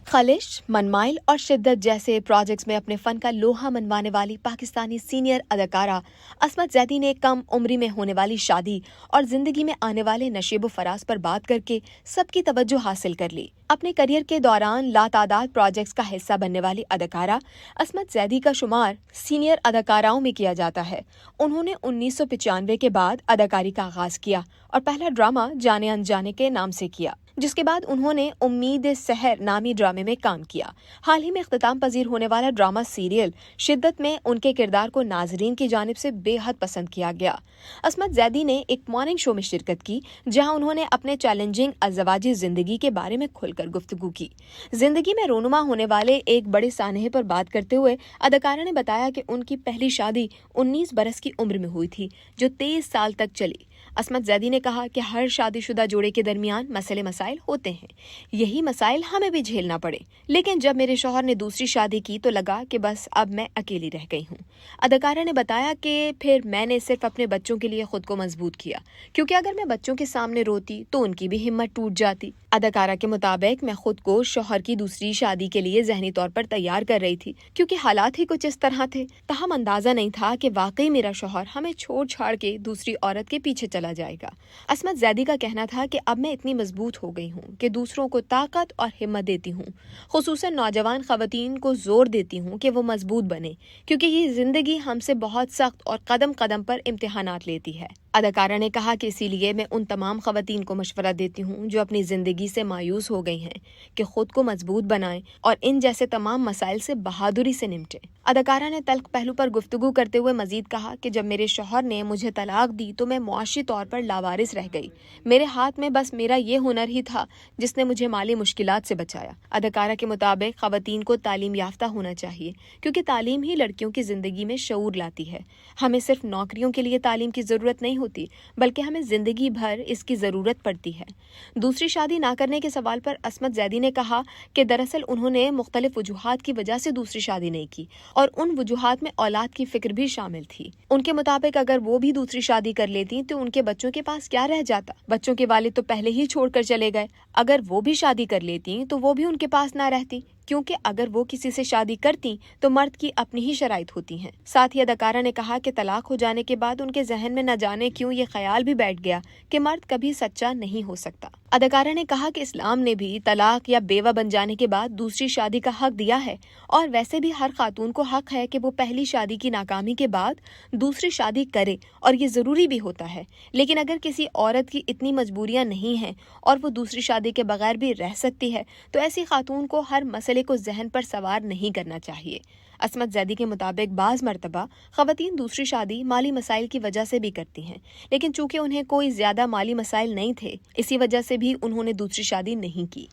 खलिश, मनमाइल और शिद्दत जैसे प्रोजेक्ट्स में अपने फन का लोहा मनवाने वाली पाकिस्तानी सीनियर अदाकारा असमत जैदी ने कम उम्री में होने वाली शादी और जिंदगी में आने वाले नशेब फराज पर बात करके सबकी तवज्जो हासिल कर ली। अपने करियर के दौरान लातादाद प्रोजेक्ट्स का हिस्सा बनने वाली अदाकारा असमत जैदी का शुमार सीनियर अदाकाराओं में किया जाता है। उन्होंने 1995 के बाद अदाकारी का आगाज किया और पहला ड्रामा जाने अनजाने के नाम से किया, जिसके बाद उन्होंने उम्मीद सहर नामी ड्रामे में काम किया। हाल ही में इख्तिताम पजीर होने वाला ड्रामा सीरियल शिद्दत में उनके किरदार को नाजरीन की जानिब से बेहद पसंद किया गया। असमत जैदी ने एक मॉर्निंग शो में शिरकत की, जहां उन्होंने अपने चैलेंजिंग अज़वाजी जिंदगी के बारे में खुलकर गुफ्तगू की। जिंदगी में रोनुमा होने वाले एक बड़े सानहे पर बात करते हुए अदाकारा ने बताया कि उनकी पहली शादी 19 बरस की उम्र में हुई थी, जो 23 साल तक चली। असमत जैदी ने कहा कि हर शादीशुदा जोड़े के दरमियान मसले मसाइल होते हैं, यही मसाइल हमें भी झेलना पड़े, लेकिन जब मेरे शौहर ने दूसरी शादी की तो लगा कि बस अब मैं अकेली रह गई हूँ। अदाकारा ने बताया कि फिर मैंने सिर्फ अपने बच्चों के लिए खुद को मजबूत किया, क्योंकि अगर मैं बच्चों के सामने रोती तो उनकी भी हिम्मत टूट जाती। अदाकारा के मुताबिक मैं खुद को शौहर की दूसरी शादी के लिए जहनी तौर पर तैयार कर रही थी, क्योंकि हालात ही कुछ इस तरह थे। तहम अंदाजा नहीं था कि वाकई मेरा शौहर हमें छोड़ छाड़ के दूसरी औरत के पीछे चला जाएगा। असमत जैदी का कहना था कि अब मैं इतनी मजबूत हो गई हूँ कि दूसरों को ताकत और हिम्मत देती हूँ, खुसूसन नौजवान खवातीन को जोर देती हूँ कि वो मजबूत बने, क्योंकि ये जिंदगी हमसे बहुत सख्त और कदम कदम पर इम्तिहानात लेती है। अदाकारा ने कहा कि इसीलिए मैं उन तमाम खवातीन को मशवरा देती हूँ जो अपनी जिंदगी से मायूस हो गई हैं कि खुद को मजबूत बनाएं और इन जैसे तमाम मसाइल से बहादुरी से निपटें। अदाकारा ने तल्ख पहलू पर गुफ्तगू करते हुए मजीद कहा कि जब मेरे शौहर ने मुझे तलाक दी तो मैं मुआशी तौर पर लावारिस रह गई। मेरे हाथ में बस मेरा ये हुनर ही था जिसने मुझे माली मुश्किलात से बचाया। अदाकारा के मुताबिक खवातीन को तालीम याफ्ता होना चाहिए, क्योंकि तालीम ही लड़कियों की जिंदगी में शऊर लाती है। हमें सिर्फ नौकरियों के लिए तालीम की जरूरत नहीं होती, बल्कि हमें जिंदगी भर इसकी जरूरत पड़ती है। दूसरी शादी ना करने के सवाल पर असमत जैदी ने कहा कि दरअसल उन्होंने मुख्तलिफ वजूहात की वजह से दूसरी शादी नहीं की, और उन वजूहात में औलाद की फिक्र भी शामिल थी। उनके मुताबिक अगर वो भी दूसरी शादी कर लेती तो उनके बच्चों के पास क्या रह जाता। बच्चों के वालिद तो पहले ही छोड़कर चले गए। अगर वो भी शादी कर लेती तो वो भी उनके पास ना रहती, क्योंकि अगर वो किसी से शादी करती तो मर्द की अपनी ही शराइत होती हैं। साथ ही अदाकारा ने कहा कि तलाक हो जाने के बाद उनके जहन में न जाने क्यों ये ख्याल भी बैठ गया कि मर्द कभी सच्चा नहीं हो सकता। अदाकारा ने कहा कि इस्लाम ने भी तलाक या बेवा बन जाने के बाद दूसरी शादी का हक दिया है, और वैसे भी हर खातून को हक है कि वो पहली शादी की नाकामी के बाद दूसरी शादी करे, और ये जरूरी भी होता है। लेकिन अगर किसी औरत की इतनी मजबूरियां नहीं हैं और वो दूसरी शादी के बगैर भी रह सकती है, तो ऐसी खातून को हर मसले को जहन पर सवार नहीं करना चाहिए। असमत जैदी के मुताबिक बाज मर्तबा खवातीन दूसरी शादी माली मसाइल की वजह से भी करती हैं, लेकिन चूंकि उन्हें कोई ज्यादा माली मसाइल नहीं थे, इसी वजह से भी उन्होंने दूसरी शादी नहीं की।